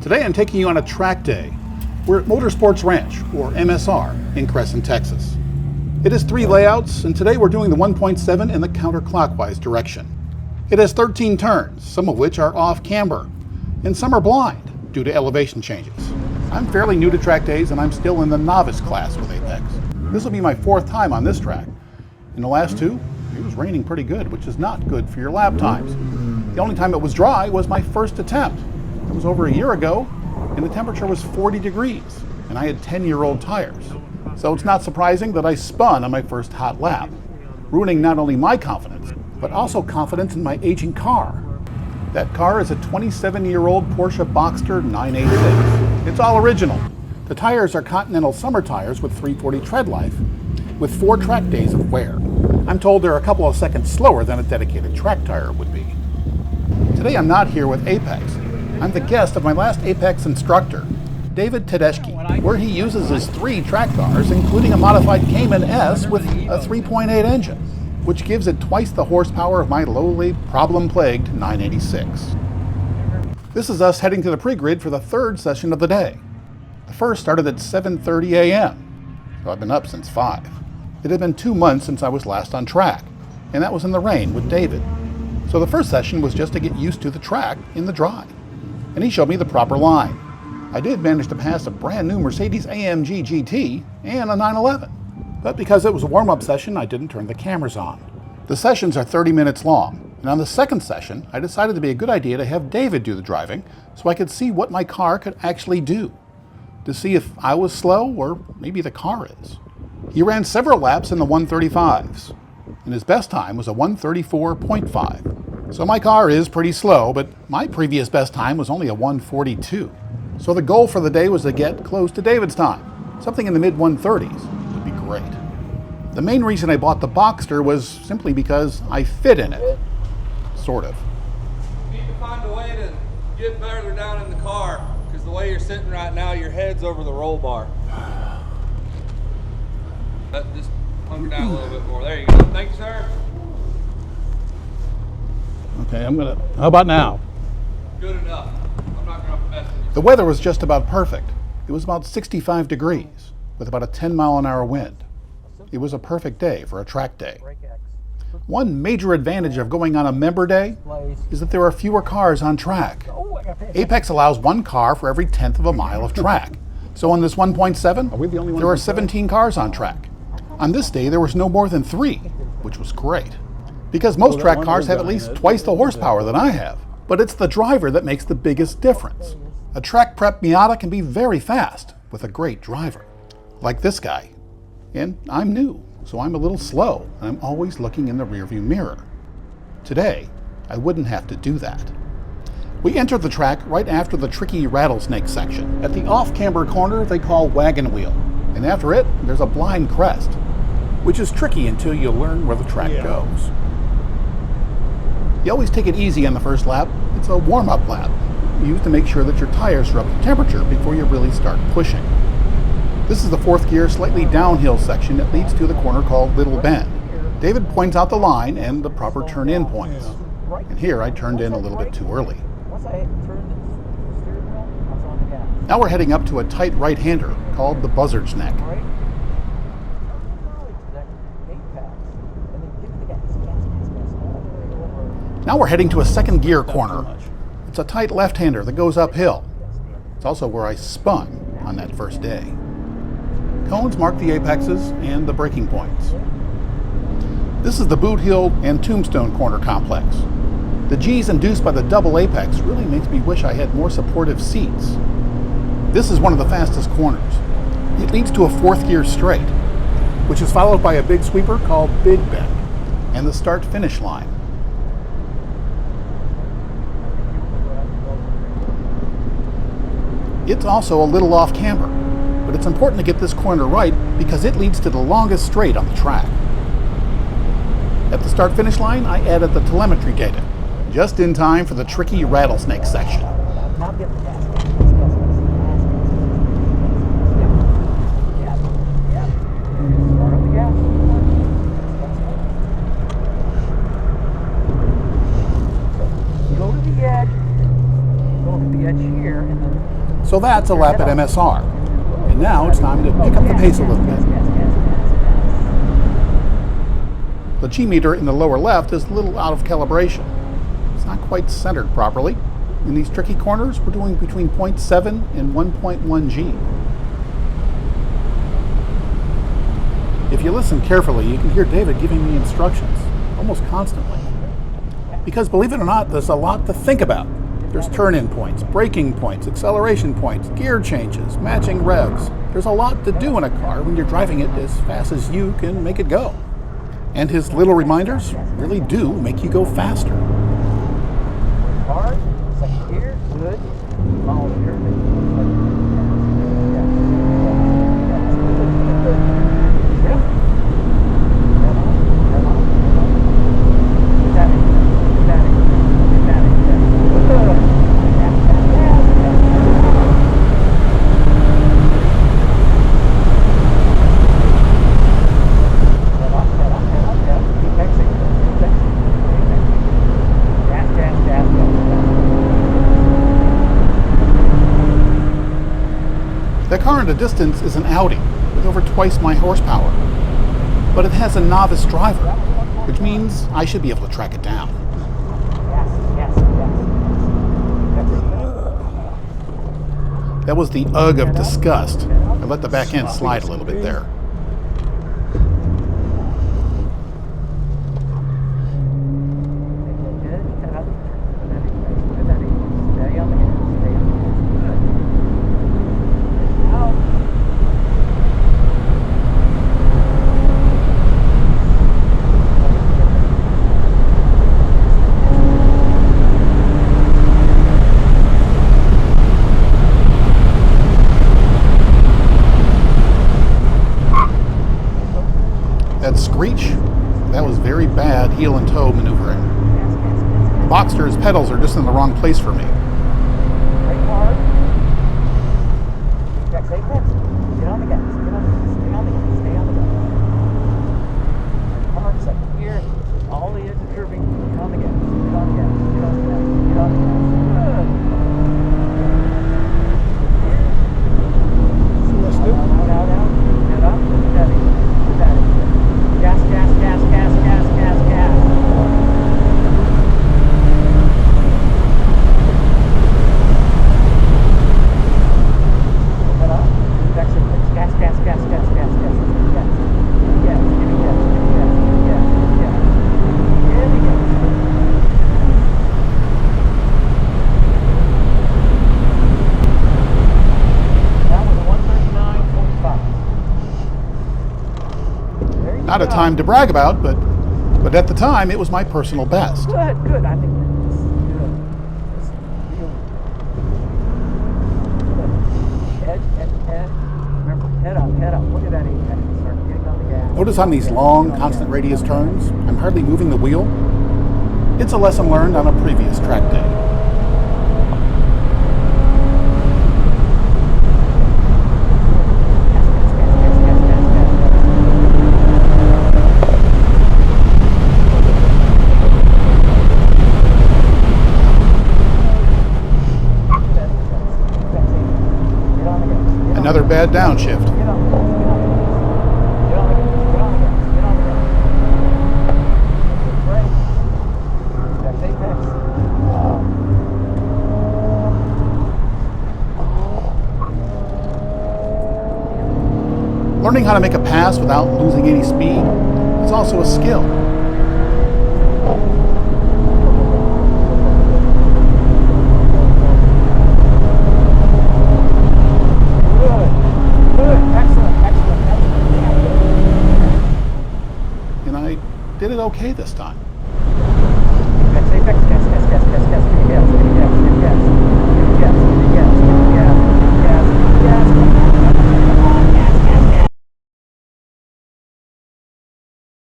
Today I'm taking you on a track day. We're at Motorsports Ranch, or MSR, in Crescent, Texas. It has 3 layouts, and today we're doing the 1.7 in the counterclockwise direction. It has 13 turns, some of which are off camber, and some are blind due to elevation changes. I'm fairly new to track days, and I'm still in the novice class with Apex. This will be my 4th time on this track. In the last 2, it was raining pretty good, which is not good for your lap times. The only time it was dry was my first attempt. It was over a year ago, and the temperature was 40 degrees, and I had 10-year-old tires. So it's not surprising that I spun on my first hot lap, ruining not only my confidence, but also confidence in my aging car. That car is a 27-year-old Porsche Boxster 986. It's all original. The tires are Continental summer tires with 340 tread life, with 4 track days of wear. I'm told they're a couple of seconds slower than a dedicated track tire would be. Today I'm not here with Apex. I'm the guest of my last Apex instructor, David Tedeschi, where he uses his 3 track cars, including a modified Cayman S with a 3.8 engine, which gives it twice the horsepower of my lowly, problem-plagued 986. This is us heading to the pre-grid for the 3rd session of the day. The first started at 7:30 a.m., so I've been up since 5. It had been 2 months since I was last on track, and that was in the rain with David. So the first session was just to get used to the track in the dry, and he showed me the proper line. I did manage to pass a brand new Mercedes-AMG GT and a 911, but because it was a warm-up session, I didn't turn the cameras on. The sessions are 30 minutes long, and on the second session, I decided it'd be a good idea to have David do the driving so I could see what my car could actually do, to see if I was slow or maybe the car is. He ran several laps in the 135s, and his best time was a 134.5. So my car is pretty slow, but my previous best time was only a 142. So the goal for the day was to get close to David's time. Something in the mid-130s would be great. The main reason I bought the Boxster was simply because I fit in it. Sort of. You need to find a way to get further down in the car, because the way you're sitting right now, your head's over the roll bar. Just hunker down a little bit more. There you go. Thank you, sir. Okay, how about now? Good enough. I'm not going to mess with you. The weather was just about perfect. It was about 65 degrees with about a 10-mile-an-hour wind. It was a perfect day for a track day. One major advantage of going on a member day is that there are fewer cars on track. Apex allows 1 car for every 1/10 of a mile of track. So on this 1.7, there are 17 cars on track. On this day, there was no more than 3, which was great, because most track cars have at least twice the horsepower that I have. But it's the driver that makes the biggest difference. A track prep Miata can be very fast with a great driver, like this guy. And I'm new, so I'm a little slow, and I'm always looking in the rearview mirror. Today, I wouldn't have to do that. We entered the track right after the tricky rattlesnake section. At the off-camber corner, they call wagon wheel, and after it, there's a blind crest, which is tricky until you learn where the track goes. You always take it easy on the first lap. It's a warm-up lap, used to make sure that your tires are up to temperature before you really start pushing. This is the 4th gear, slightly downhill section that leads to the corner called Little Bend. David points out the line and the proper turn-in points. And here I turned in a little bit too early. Now we're heading up to a tight right-hander called the Buzzard's Neck. Now we're heading to a 2nd gear corner. It's a tight left-hander that goes uphill. It's also where I spun on that first day. Cones mark the apexes and the braking points. This is the Boot Hill and Tombstone corner complex. The G's induced by the double apex really makes me wish I had more supportive seats. This is one of the fastest corners. It leads to a 4th gear straight, which is followed by a big sweeper called Big Bend, and the start-finish line. It's also a little off camber, but it's important to get this corner right because it leads to the longest straight on the track. At the start-finish line, I added the telemetry data, just in time for the tricky rattlesnake section. Go to the edge here, and then So that's a lap at MSR. And now it's time to pick up the pace a little bit. The G meter in the lower left is a little out of calibration. It's not quite centered properly. In these tricky corners, we're doing between 0.7 and 1.1 G. If you listen carefully, you can hear David giving me instructions almost constantly. Because believe it or not, there's a lot to think about. There's turn-in points, braking points, acceleration points, gear changes, matching revs. There's a lot to do in a car when you're driving it as fast as you can make it go. And his little reminders really do make you go faster. Hard, second gear, good, follow the curve. The car in the distance is an Audi with over twice my horsepower, but it has a novice driver, which means I should be able to track it down. That was the ugh of disgust. I let the back end slide a little bit there. That screech, that was very bad heel and toe maneuvering. The Boxster's pedals are just in the wrong place for me. Brake hard. Stay fixed. Get on the gas. Get on the gas. Stay on the gas. Stay on the gas. Hard, second gear. All the edge of curving. Get on the gas. Get on the gas. Get on the gas. Get on the gas. Good. Down. Get up. Steady. Steady. Gas, gas, gas, gas, gas, gas, gas. Head up. Exit. Gas, gas, gas, gas, gas, gas, gas. Gas. Give me gas. Give me gas. Give me gas. Give me gas. Give me gas. That was a 139.45. Not a time to brag about, but at the time, it was my personal best. Good, good. I think that's good. That's really good. Head. Remember, head up. Look at that apex. Start getting on the gas. Notice on these long, constant radius turns, I'm hardly moving the wheel. It's a lesson learned on a previous track day. Another bad downshift. Get on the gas. Brake. That's apex. Learning how to make a pass without losing any speed is also a skill. Did it okay this time. Gas, gas, gas, gas, gas, gas, gas, gas.